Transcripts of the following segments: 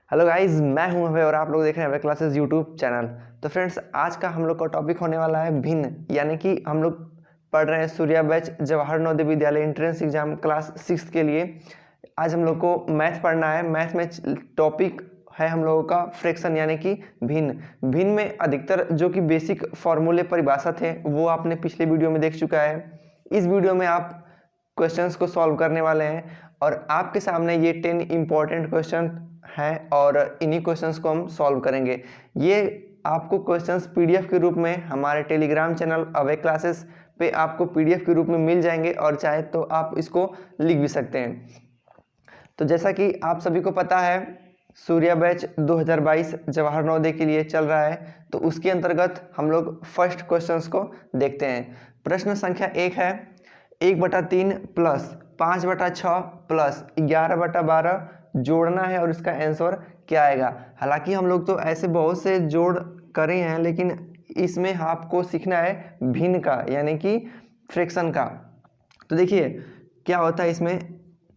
Hello guys, मैं हूं अभय और आप लोग देख रहे हैं अभय क्लासेस यूट्यूब चैनल। तो फ्रेंड्स, आज का हम लोग का टॉपिक होने वाला है भिन्न, यानी कि हम लोग पढ़ रहे हैं Surya batch Jawahar Navodaya Vidyalaya entrance exam class 6 के लिए। आज हम लोग को मैथ पढ़ना है। मैथ में टॉपिक है हम लोगों का फ्रैक्शन, यानी कि भिन्न। भिन्न में अधिकतर जो कि बेसिक फॉर्मूले परिभाषा थे वो आपने पिछले वीडियो में देख चुका है। इस वीडियो में आप क्वेश्चंस को सॉल्व करने वाले हैं और आपके सामने ये 10 इंपॉर्टेंट क्वेश्चन हैं और इन्हीं क्वेश्चंस को हम सॉल्व करेंगे। ये आपको क्वेश्चंस पीडीएफ के रूप में हमारे टेलीग्राम चैनल अभय क्लासेस पे आपको पीडीएफ के रूप में मिल जाएंगे और चाहे तो आप इसको लिख भी सकते हैं। तो जैसा कि आप सभी को पता है, सूर्या बैच 2022 जवाहर नवोदय के लिए चल रहा है, तो उसके अंतर्गत हम लोग फर्स्ट क्वेश्चंस को देखते हैं। प्रश्न संख्या 1 है 1/3 प्लस 5/6 प्लस 11/12 जोड़ना है और इसका आंसर क्या आएगा। हालांकि हम लोग तो ऐसे बहुत से जोड़ करे हैं, लेकिन इसमें आपको सीखना है भिन्न का, यानी कि फ्रैक्शन का। तो देखिए क्या होता है इसमें।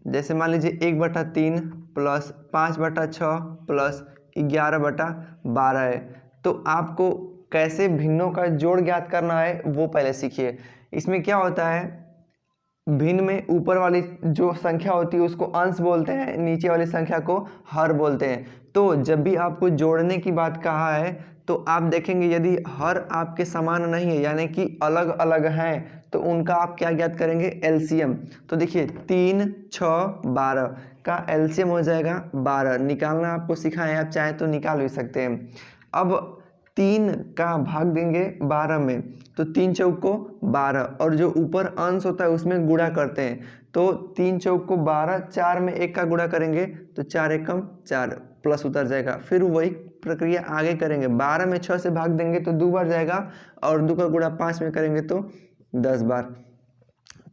जैसे मान लीजिए 1/3 प्लस 5/6 प्लस 11/12 है, तो आपको कैसे भिन्नों का जोड़ ज्ञात करना है वो पहले सीखिए। इसमें क्या होता है, भिन्न में ऊपर वाली जो संख्या होती है उसको अंश बोलते हैं, नीचे वाली संख्या को हर बोलते हैं। तो जब भी आपको जोड़ने की बात कहा है तो आप देखेंगे यदि हर आपके समान नहीं है, यानी कि अलग अलग हैं, तो उनका आप क्या ज्ञात करेंगे, एलसीएम। तो देखिए 3, 6, 12 का एलसीएम हो जाएगा 12। निकालना आपको सिखाएं, आप चाहे तो निकाल भी सकते हैं। अब 3 का भाग देंगे 12 में, तो 3 चौक को 12 और जो ऊपर अंश होता है उसमें गुणा करते हैं। तो 3 चौक को 12, 4 में 1 का गुणा करेंगे तो 4 एकम 4 प्लस उतर जाएगा। फिर वही प्रक्रिया आगे करेंगे, 12 में 6 से भाग देंगे तो 2 बार जाएगा और 2 का गुणा 5 में करेंगे तो 10 बार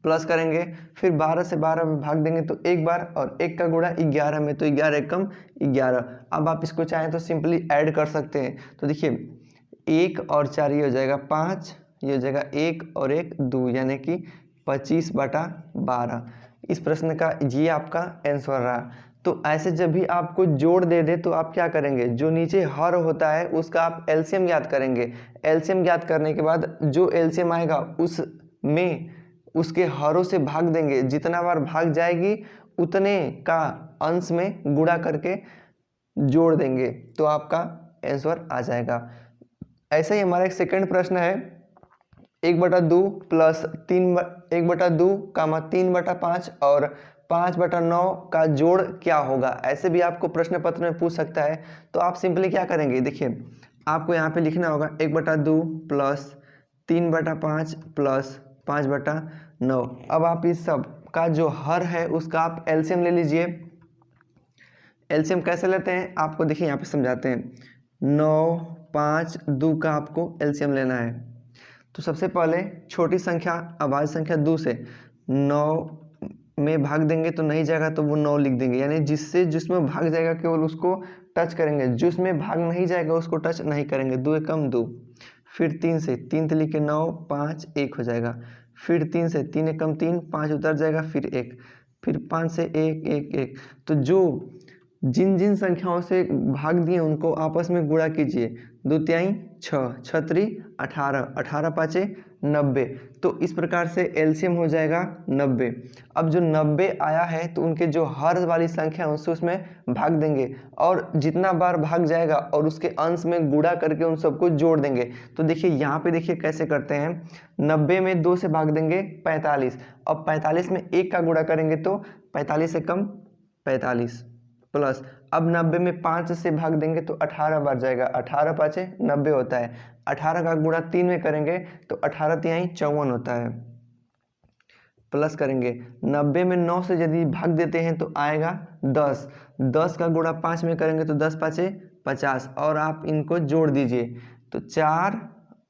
प्लस करेंगे। फिर 12 से 12 में भाग देंगे तो 1 बार और 1 का गुणा 11 में, तो 11 एकम 11। अब आप इसको चाहें तो सिंपली ऐड कर सकते हैं। तो देखिए 1 और 4 ये हो जाएगा 5, ये हो जाएगा 1 और 1 2, यानी कि 25/12। इस प्रश्न का ये आपका आंसर रहा। तो ऐसे जब भी आपको जोड़ दे दे तो आप क्या करेंगे, जो नीचे हर होता है उसका आप एलसीएम ज्ञात करेंगे। एलसीएम ज्ञात करने के बाद जो एलसीएम आएगा उसमें उसके हरों से भाग देंगे, जितना बार भाग जाएगी उतने का अंश में गुणा करके जोड़ देंगे, तो आपका आंसर आ जाएगा। ऐसे ही हमारा एक सेकंड प्रश्न है 1/2 प्लस 1/2 कामा 3/5 और 5/9 का जोड़ क्या होगा। ऐसे भी आपको प्रश्न पत्र में पूछ सकता है। तो आप सिंपली क्या करेंगे, देखिए आपको यहाँ पे लिखना होगा 1/2 प्लस 3/5 प्लस 5/9। अब आप इस सब का जो हर है उसका आप एलसीएम ले लीजिए। एलसीएम कैसे लेते हैं आपको देखिए यहाँ पे समझाते हैं। 9, 5, 2 का आपको एलसीएम लेना है। तो सबसे पहले छोटी संख्या अभाज्य संख्या 2 से 9 में भाग देंगे तो नहीं जाएगा तो वो 9 लिख देंगे, यानी जिसमें भाग जाएगा केवल उसको टच करेंगे, जिसमें भाग नहीं जाएगा उसको टच नहीं करेंगे। 2 एकम 2। फिर 3 से 3 लिख के 9, 5 1 हो जाएगा। फिर 3 से 3 एकम 3 5 उतर जाएगा, फिर 1, फिर 5 से 1 1 1। तो जो जिन जिन संख्याओं से भाग दिए उनको आपस में गुणा कीजिए। 2 तिहाई 6, 6 18, 18 5 90। तो इस प्रकार से एलसीएम हो जाएगा 90। अब जो 90 आया है तो उनके जो हर वाली संख्या है उसमें भाग देंगे और जितना बार भाग जाएगा और उसके अंश में गुणा करके उन सबको जोड़ देंगे। तो देखिए यहाँ पे देखिए कैसे करते हैं। 90 में 2 से भाग देंगे 45। अब 45 में 1 का गुणा करेंगे तो 45 एकम 45 प्लस, अब 90 में 5 से भाग देंगे तो 18 बार जाएगा। 18 5 90 होता है। 18 का गुणा 3 में करेंगे तो 18 तिहाई 54 होता है। प्लस करेंगे 90 में 9 से यदि भाग देते हैं तो आएगा 10। 10 का गुणा 5 में करेंगे तो 10 5 50 और आप इनको जोड़ दीजिए तो 4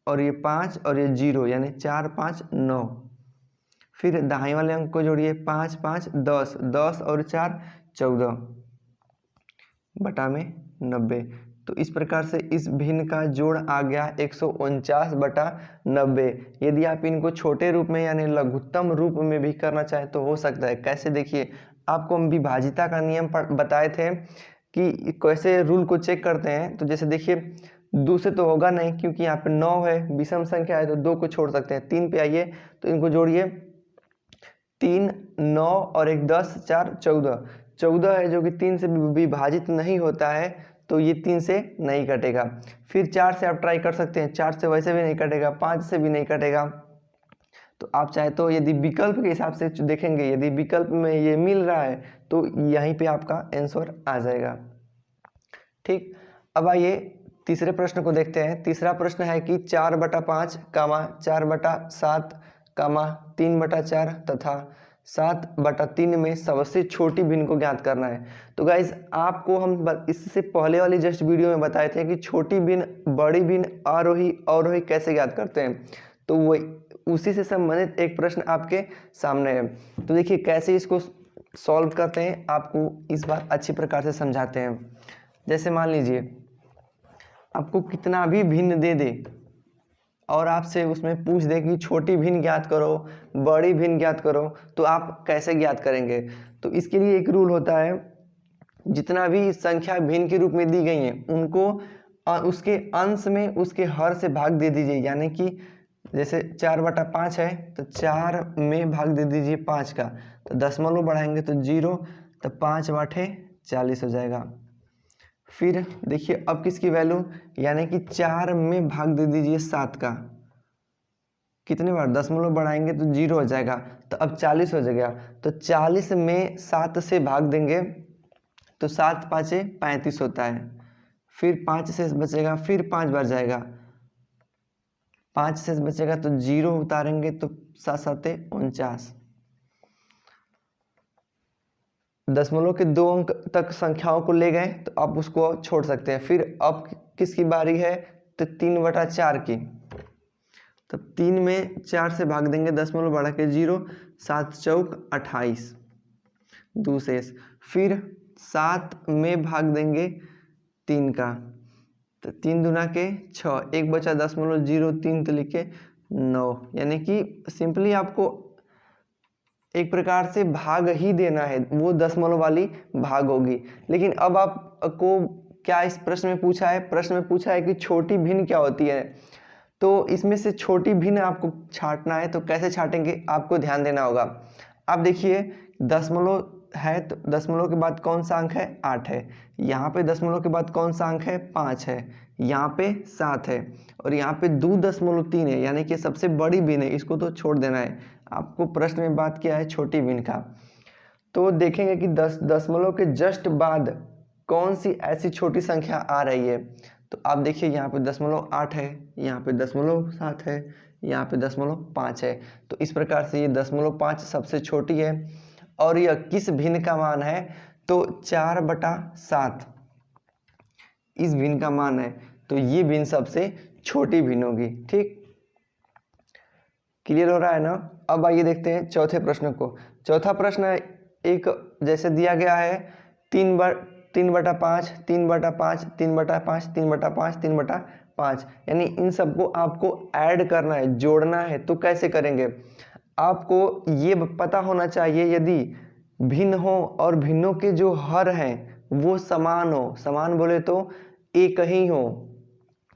और ये 5 और ये 0, यानी 4 5 9। फिर दाएं वाले अंक को जोड़िए 5 5 10, 10 और 4 14 बटा में 90। तो इस प्रकार से इस भिन्न का जोड़ आ गया 149/90। यदि आप इनको छोटे रूप में यानी लघुत्तम रूप में भी करना चाहें तो हो सकता है। कैसे, देखिए आपको हम विभाजिता का नियम बताए थे कि कैसे रूल को चेक करते हैं। तो जैसे देखिए 2 से तो होगा नहीं क्योंकि यहाँ पे 9 है, विषम संख्या है तो 2 को छोड़ सकते हैं। 3 पे आइए तो इनको जोड़िए, 3 9 और 1 10 4 14, 14 है जो कि 3 से विभाजित नहीं होता है तो ये 3 से नहीं कटेगा। फिर 4 से आप ट्राई कर सकते हैं, 4 से वैसे भी नहीं कटेगा, 5 से भी नहीं कटेगा। तो आप चाहे तो यदि विकल्प के हिसाब से देखेंगे, यदि विकल्प में ये मिल रहा है तो यहीं पे आपका आंसर आ जाएगा। ठीक, अब आइए तीसरे प्रश्न को देखते हैं। तीसरा प्रश्न है कि 4/5 कामा 4/7 कामा 3/4 तथा 7/3 में सबसे छोटी भिन्न को ज्ञात करना है। तो गाइज आपको हम इससे पहले वाली जस्ट वीडियो में बताए थे कि छोटी भिन्न, बड़ी भिन्न, आरोही अवरोही कैसे ज्ञात करते हैं। तो वो उसी से संबंधित एक प्रश्न आपके सामने है। तो देखिए कैसे इसको सॉल्व करते हैं, आपको इस बार अच्छी प्रकार से समझाते हैं। जैसे मान लीजिए आपको कितना भी भिन्न दे दे और आपसे उसमें पूछ दे कि छोटी भिन्न ज्ञात करो, बड़ी भिन्न ज्ञात करो, तो आप कैसे ज्ञात करेंगे। तो इसके लिए एक रूल होता है, जितना भी संख्या भिन्न के रूप में दी गई है उनको उसके अंश में उसके हर से भाग दे दीजिए। यानी कि जैसे 4/5 है तो 4 में भाग दे दीजिए 5 का, तो दशमलव बढ़ाएंगे तो 0, तो 5/40 हो जाएगा। फिर देखिए अब किसकी वैल्यू, यानी कि 4 में भाग दे दीजिए 7 का, कितने बार, दशमलव बढ़ाएंगे तो 0 हो जाएगा, तो अब 40 हो जाएगा। तो 40 में 7 से भाग देंगे तो 7 5 35 होता है। फिर 5 से बचेगा, फिर 5 बार जाएगा, 5 से बचेगा तो 0 उतारेंगे तो 7 7 49। दशमलव के 2 अंक तक संख्याओं को ले गए तो आप उसको छोड़ सकते हैं। फिर अब किसकी बारी है, तो 3/4 की। तो 3 में 4 से भाग देंगे, दशमलव बढ़ा के 0, 7 चौक 28 दूसरे। फिर 7 में भाग देंगे 3 का, तो 3 दूना के 6, एक बचा 0.03 तो लिखे 9। यानी कि सिंपली आपको एक प्रकार से भाग ही देना है, वो दशमलव वाली भाग होगी। लेकिन अब आपको क्या इस प्रश्न में पूछा है, प्रश्न में पूछा है कि छोटी भिन्न क्या होती है। तो इसमें से छोटी भिन्न आपको छांटना है, तो कैसे छांटेंगे आपको ध्यान देना होगा। अब देखिए दशमलव है तो दशमलव के बाद कौन सा अंक है, 8 है। यहाँ पे दशमलव के बाद कौन सा अंक है, 5 है। यहाँ पे 7 है और यहाँ पे 2.3 है, यानी कि सबसे बड़ी भिन्न है, इसको तो छोड़ देना है। आपको प्रश्न में बात किया है छोटी भिन्न का, तो देखेंगे कि दशमलव के जस्ट बाद कौन सी ऐसी छोटी संख्या आ रही है। तो आप देखिए यहाँ पे 0.8 है, यहाँ पे 0.7 है, यहाँ पे 0.5 है। तो इस प्रकार से ये 0.5 सबसे छोटी है। और यह किस भिन्न का मान है, तो 4/7 इस भिन्न का मान है, तो ये भिन्न सबसे छोटी भिन्न होगी। ठीक, क्लियर हो रहा है ना। अब आइए देखते हैं चौथे प्रश्न को। चौथा प्रश्न एक जैसे दिया गया है 3/5 3/5 3/5 3/5 3/5 3/5, यानी इन सबको आपको ऐड करना है, जोड़ना है। तो कैसे करेंगे, आपको ये पता होना चाहिए यदि भिन्न हो और भिन्नों के जो हर हैं वो समान हो। समान बोले तो एक ही हो।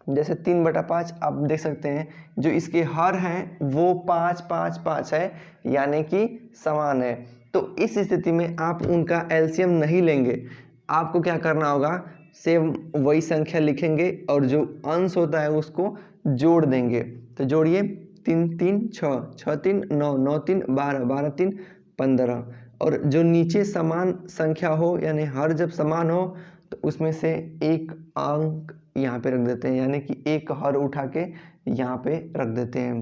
जैसे 3/5 आप देख सकते हैं, जो इसके हर हैं वो 5 5 5 है, यानी कि समान है। तो इस स्थिति में आप उनका एलसीएम नहीं लेंगे, आपको क्या करना होगा, सेम वही संख्या लिखेंगे और जो अंश होता है उसको जोड़ देंगे। तो जोड़िए, 3 3 6 6 3 9 9 3 12 12 3 15, और जो नीचे समान संख्या हो यानी हर जब समान हो तो उसमें से एक अंक यहाँ पे रख देते हैं, यानी कि एक हर उठा के यहाँ पे रख देते हैं।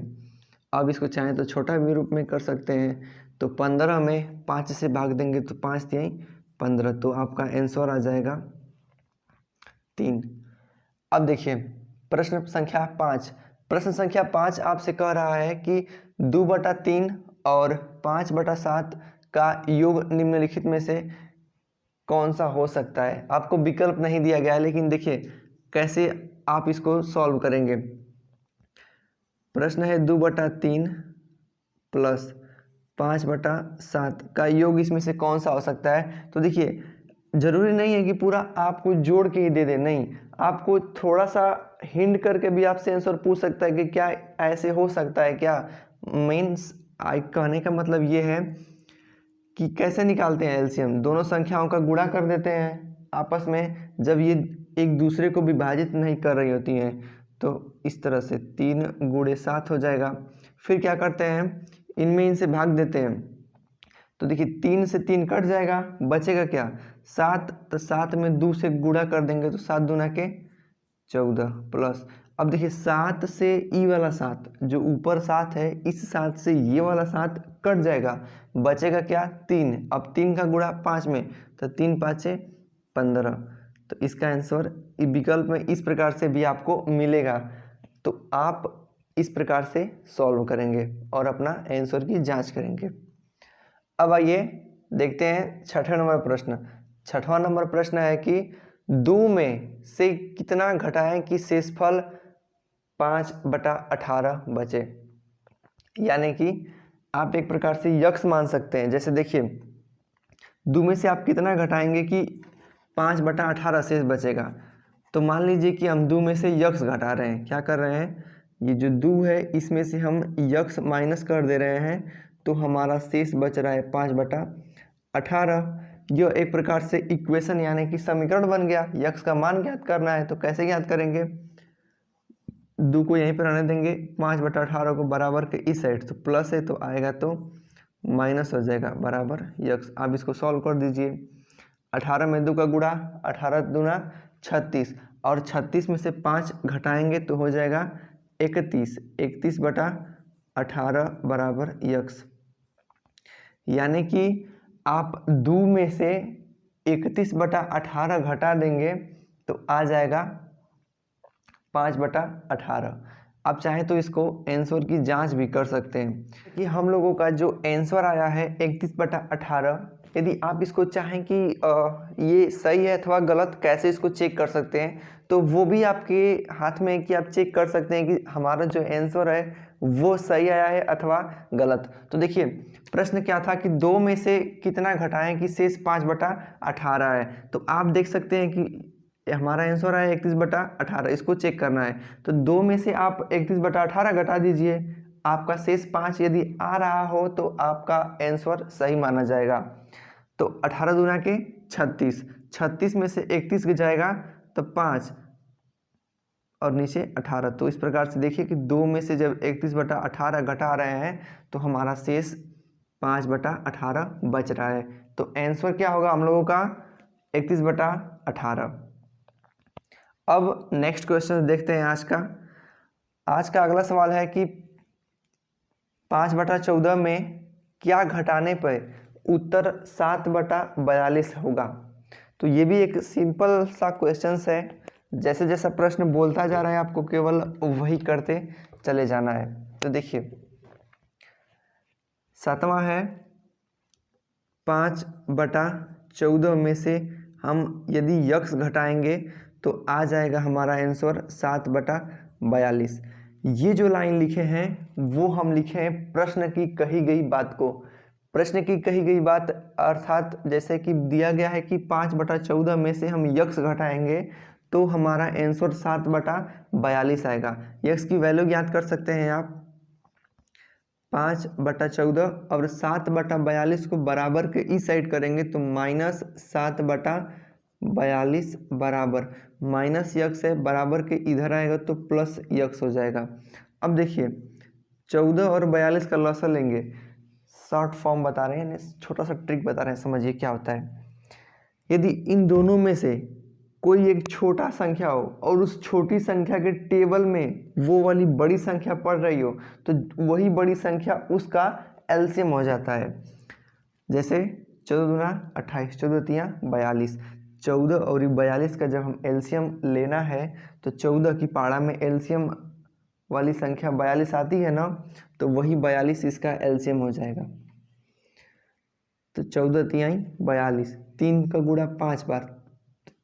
अब इसको चाहें तो छोटा भी रूप में कर सकते हैं। तो 15 में 5 से भाग देंगे तो 5 3 15, तो आपका आंसर आ जाएगा 3। अब देखिए प्रश्न संख्या 5। प्रश्न संख्या 5 आपसे कह रहा है कि 2/3 और 5/7 का योग निम्नलिखित में से कौन सा हो सकता है। आपको विकल्प नहीं दिया गया है, लेकिन देखिए कैसे आप इसको सॉल्व करेंगे। प्रश्न है 2/3 प्लस 5/7 का योग इसमें से कौन सा हो सकता है। तो देखिए ज़रूरी नहीं है कि पूरा आपको जोड़ के ही दे दे, नहीं, आपको थोड़ा सा हिंट करके भी आपसे आंसर पूछ सकता है कि क्या ऐसे हो सकता है क्या। मीन्स कहने का मतलब ये है कि कैसे निकालते हैं एलसीएम। दोनों संख्याओं का गुणा कर देते हैं आपस में, जब ये एक दूसरे को विभाजित नहीं कर रही होती हैं। तो इस तरह से 3 × 7 हो जाएगा। फिर क्या करते हैं, इनमें इनसे भाग देते हैं। तो देखिए 3 से 3 कट जाएगा, बचेगा क्या 7। तो 7 में 2 से गुणा कर देंगे तो 7 दूना के 14 प्लस। अब देखिए 7 से ई वाला 7 जो ऊपर 7 है, इस 7 से ये वाला 7 कट जाएगा, बचेगा क्या 3। अब 3 का गुणा 5 में, तो 3 5 15। तो इसका आंसर विकल्प में इस प्रकार से भी आपको मिलेगा। तो आप इस प्रकार से सॉल्व करेंगे और अपना आंसर की जांच करेंगे। अब आइए देखते हैं छठा नंबर प्रश्न। छठवां नंबर प्रश्न है कि 2 में से कितना घटाएं कि शेषफल 5/18 बचे। यानी कि आप एक प्रकार से यक्स मान सकते हैं। जैसे देखिए 2 में से आप कितना घटाएंगे कि 5/18 शेष बचेगा। तो मान लीजिए कि हम 2 में से यक्स घटा रहे हैं। क्या कर रहे हैं, ये जो 2 है इसमें से हम यक्स माइनस कर दे रहे हैं, तो हमारा शेष बच रहा है 5/18। जो एक प्रकार से इक्वेशन यानी कि समीकरण बन गया। यक्स का मान ज्ञात करना है, तो कैसे ज्ञात करेंगे, 2 को यहीं पर आने देंगे, 5/18 को बराबर के इस साइड, तो प्लस है तो आएगा तो माइनस हो जाएगा बराबर यक्स। आप इसको सॉल्व कर दीजिए। 18 में 2 का गुणा, 18 दूना 36, और 36 में से 5 घटाएंगे तो हो जाएगा 31। 31/18 बराबर यक्स। यानी कि आप 2 में से 31/18 घटा देंगे तो आ जाएगा 5/18। आप चाहें तो इसको आंसर की जांच भी कर सकते हैं कि हम लोगों का जो आंसर आया है 31/18, यदि आप इसको चाहें कि ये सही है अथवा गलत, कैसे इसको चेक कर सकते हैं, तो वो भी आपके हाथ में है कि आप चेक कर सकते हैं कि हमारा जो आंसर है वो सही आया है अथवा गलत। तो देखिए प्रश्न क्या था कि 2 में से कितना घटाएं कि शेष 5/18 है। तो आप देख सकते हैं कि हमारा आंसर है 31/18, इसको चेक करना है। तो 2 में से आप 31/18 घटा दीजिए, आपका शेष 5 यदि आ रहा हो तो आपका आंसर सही माना जाएगा। तो 18 दूना के 36, 36 में से 31 जाएगा तो 5 और नीचे 18। तो इस प्रकार से देखिए कि 2 में से जब 31/18 घटा रहे हैं तो हमारा शेष 5/18 बच रहा है। तो आंसर क्या होगा हम लोगों का 31/18। अब नेक्स्ट क्वेश्चन देखते हैं आज का। आज का अगला सवाल है कि 5/14 में क्या घटाने पर उत्तर 7/42 होगा। तो ये भी एक सिंपल सा क्वेश्चन है। जैसे जैसा प्रश्न बोलता जा रहा है आपको केवल वही करते चले जाना है। तो देखिए 7वां है 5/14 में से हम यदि यक्स घटाएंगे तो आ जाएगा हमारा आंसर 7/42। ये जो लाइन लिखे हैं वो हम लिखे हैं प्रश्न की कही गई बात को। प्रश्न की कही गई बात अर्थात जैसे कि दिया गया है कि 5/14 में से हम यक्स घटाएंगे तो हमारा आंसर 7/42 आएगा। यक्स की वैल्यू ज्ञात कर सकते हैं आप 5/14 और 7/42 को बराबर के इस साइड करेंगे तो -7/42 बराबर माइनस यक्स है, बराबर के इधर आएगा तो प्लस यक्स हो जाएगा। अब देखिए 14 और 42 का लॉसा लेंगे, शॉर्ट फॉर्म बता रहे हैं, छोटा सा ट्रिक बता रहे हैं, समझिए क्या होता है। यदि इन दोनों में से कोई एक छोटा संख्या हो और उस छोटी संख्या के टेबल में वो वाली बड़ी संख्या पड़ रही हो तो वही बड़ी संख्या उसका एलसीएम हो जाता है। जैसे 14 दूना 28, 14 तिया 42, 14 और 42 का जब हम एलसीएम लेना है तो 14 की पाड़ा में एलसीएम वाली संख्या 42 आती है ना, तो वही 42 इसका एलसीएम हो जाएगा। तो 14 तिहाई 42, 3 का गुणा 5 बार,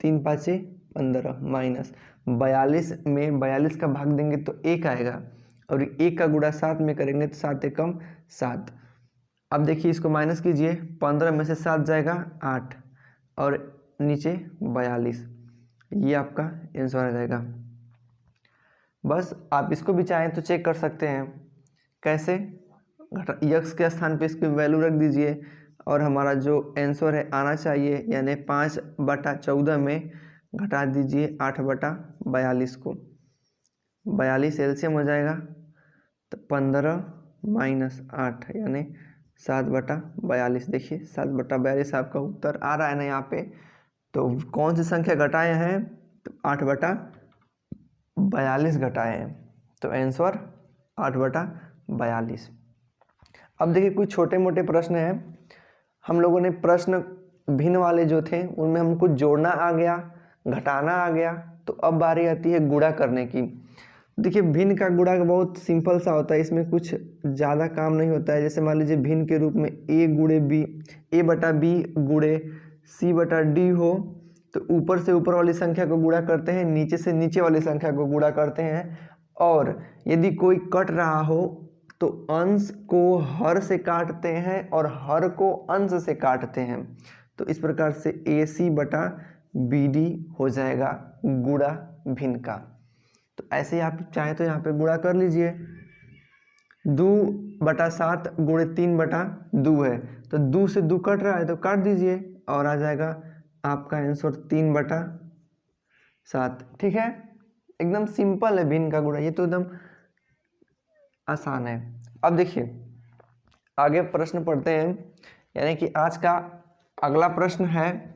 3 5 15 माइनस 42 में 42 का भाग देंगे तो 1 आएगा, और 1 का गुणा 7 में करेंगे तो 7 एकम 7। अब देखिए इसको माइनस कीजिए, 15 में से 7 जाएगा 8, और नीचे 42, ये आपका आंसर आ जाएगा। बस आप इसको भी चाहें तो चेक कर सकते हैं। कैसे? यक्स के स्थान पे इसकी वैल्यू रख दीजिए और हमारा जो आंसर है आना चाहिए, यानी 5/14 में घटा दीजिए 8/42 को। 42 एलसीएम हो जाएगा तो 15 - 8 यानी 7/42। देखिए 7/42 आपका उत्तर आ रहा है ना यहाँ पे। तो कौन सी संख्या घटाए हैं? तो 8/42 घटाए हैं, तो आंसर 8/42। अब देखिए कुछ छोटे मोटे प्रश्न हैं। हम लोगों ने प्रश्न भिन्न वाले जो थे उनमें हमको जोड़ना आ गया, घटाना आ गया, तो अब बारी आती है गुणा करने की। देखिए भिन्न का गुणा बहुत सिंपल सा होता है, इसमें कुछ ज़्यादा काम नहीं होता है। जैसे मान लीजिए भिन्न के रूप में a/b गुणे c/d हो, तो ऊपर से ऊपर वाली संख्या को गुणा करते हैं, नीचे से नीचे वाली संख्या को गुणा करते हैं। और यदि कोई कट रहा हो तो अंश को हर से काटते हैं और हर को अंश से काटते हैं। तो इस प्रकार से ac/bd हो जाएगा गुणा भिन्न का। तो ऐसे ही आप चाहें तो यहाँ पे गुणा कर लीजिए। 2/7 गुणे 3/2 है, तो 2 से 2 कट रहा है तो काट दीजिए और आ जाएगा आपका आंसर 3/7। ठीक है, एकदम सिंपल है भिन्न का गुणा, ये तो एकदम आसान है। अब देखिए आगे प्रश्न पढ़ते हैं, यानी कि आज का अगला प्रश्न है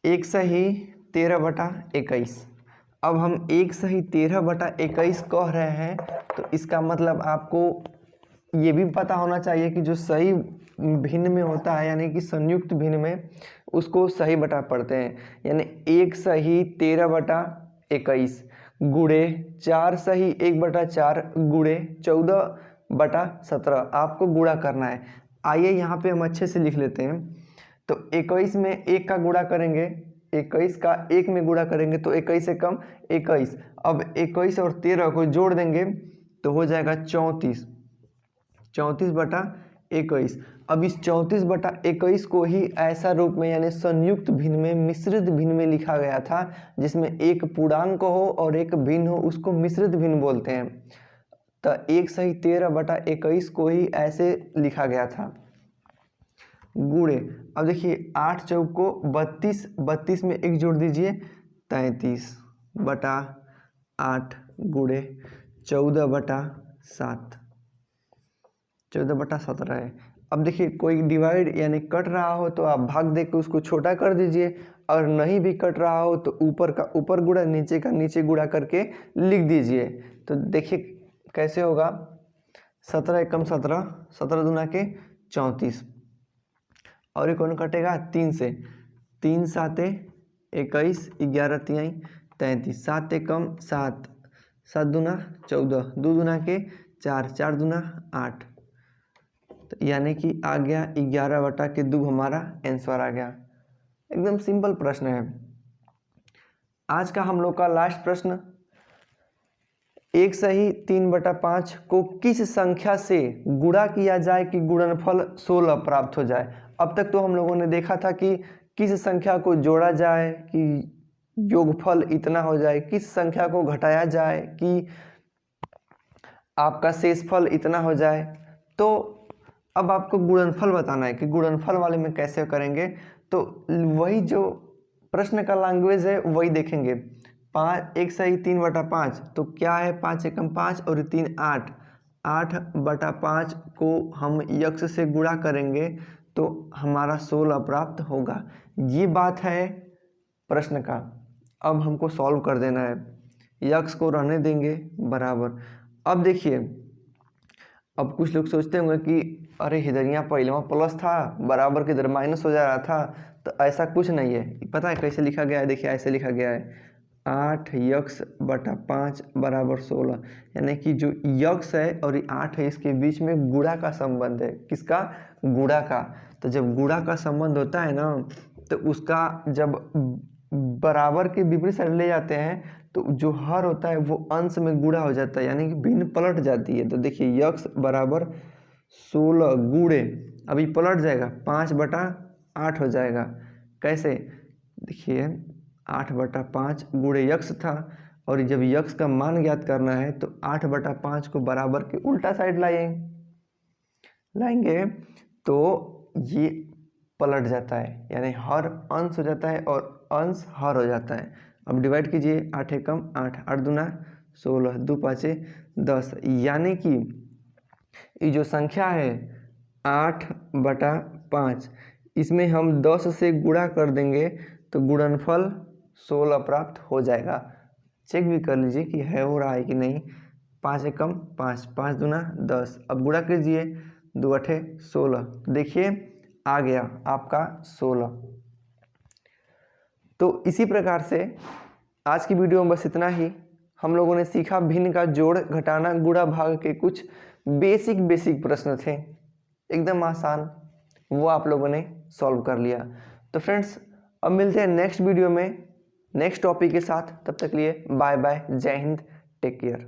1/13/21। अब हम 1/13/21 कह रहे हैं, तो इसका मतलब आपको ये भी पता होना चाहिए कि जो सही भिन्न में होता है, यानी कि संयुक्त भिन्न में, उसको सही बटा पढ़ते हैं। यानी 1/13/21 गुणे 4/1/4 गुणे 14/17 आपको गुणा करना है। आइए यहाँ पे हम अच्छे से लिख लेते हैं। तो 21 में 1 का गुणा करेंगे, 21 का 1 में गुणा करेंगे तो 21 से कम 21। अब 21 और 13 को जोड़ देंगे तो हो जाएगा 34, 34/21। अब इस 34/21 को ही ऐसा रूप में यानी संयुक्त भिन्न में, मिश्रित भिन्न में लिखा गया था, जिसमें एक पूर्णांक हो और एक भिन्न हो, उसको मिश्रित भिन्न बोलते हैं। तो 1/13/21 को ही ऐसे लिखा गया था गुणे। अब देखिए 8 चौक को 32, 32 में 1 जोड़ दीजिए 33/8 गुणे 14/7, 14/17 है। अब देखिए कोई डिवाइड यानी कट रहा हो तो आप भाग दे के उसको छोटा कर दीजिए, और नहीं भी कट रहा हो तो ऊपर का ऊपर गुणा, नीचे का नीचे गुणा करके लिख दीजिए। तो देखिए कैसे होगा, 17 एकम 17, 17 दूना के 34, और एक कौन कटेगा 3 से, 3 7 21, 11 तिहाई 33, 7 एकम 7, 7 दूना 14, 2 दूना के 4, 4 दूना 8, तो यानी कि आ गया 11/2 हमारा आंसर आ गया। एकदम सिंपल प्रश्न है। आज का हम लोग का लास्ट प्रश्न, 1/3/5 को किस संख्या से गुणा किया जाए कि गुणनफल 16 प्राप्त हो जाए। अब तक तो हम लोगों ने देखा था कि किस संख्या को जोड़ा जाए कि योगफल इतना हो जाए, किस संख्या को घटाया जाए कि आपका शेषफल इतना हो जाए। तो अब आपको गुणनफल बताना है कि गुणनफल वाले में कैसे करेंगे। तो वही जो प्रश्न का लैंग्वेज है वही देखेंगे। 1/3/5 तो क्या है, 5 एकम 5 और 3 8, 8/5 को हम यक्स से गुणा करेंगे तो हमारा 16 प्राप्त होगा। ये बात है प्रश्न का। अब हमको सॉल्व कर देना है, यक्स को रहने देंगे बराबर। अब देखिए, अब कुछ लोग सोचते होंगे कि अरे इधर यहाँ पहले वहाँ प्लस था, बराबर के इधर माइनस हो जा रहा था। तो ऐसा कुछ नहीं है, पता है कैसे लिखा गया है? देखिए ऐसे लिखा गया है 8x/5 = 16, यानी कि जो यक्स है और ये 8 है, इसके बीच में गुणा का संबंध है। किसका? गुणा का। तो जब गुणा का संबंध होता है ना, तो उसका जब बराबर के विपरीत साइड ले जाते हैं तो जो हर होता है वो अंश में गुणा हो जाता है, यानी कि भिन्न पलट जाती है। तो देखिए यक्स बराबर 16 गुणे, अभी पलट जाएगा 5/8 हो जाएगा, कैसे, देखिए 8/5 गुणे यक्स था, और जब यक्स का मान ज्ञात करना है तो 8/5 को बराबर के उल्टा साइड लाएंगे तो ये पलट जाता है, यानी हर अंश हो जाता है और अंश हर हो जाता है। अब डिवाइड कीजिए, 8 एकम 8, 8 दूना 16, 2 पाँचे 10, यानी कि ये जो संख्या है 8/5, इसमें हम 10 से गुणा कर देंगे तो गुणनफल 16 प्राप्त हो जाएगा। चेक भी कर लीजिए कि है हो रहा है कि नहीं। 5 एकम 5, 5 दूना 10, अब गुणा कीजिए, 2 8 16, देखिए आ गया आपका 16। तो इसी प्रकार से आज की वीडियो में बस इतना ही। हम लोगों ने सीखा भिन्न का जोड़, घटाना, गुणा, भाग के कुछ बेसिक प्रश्न थे, एकदम आसान, वो आप लोगों ने सॉल्व कर लिया। तो फ्रेंड्स अब मिलते हैं नेक्स्ट वीडियो में नेक्स्ट टॉपिक के साथ, तब तक के लिए बाय बाय, जय हिंद, टेक केयर।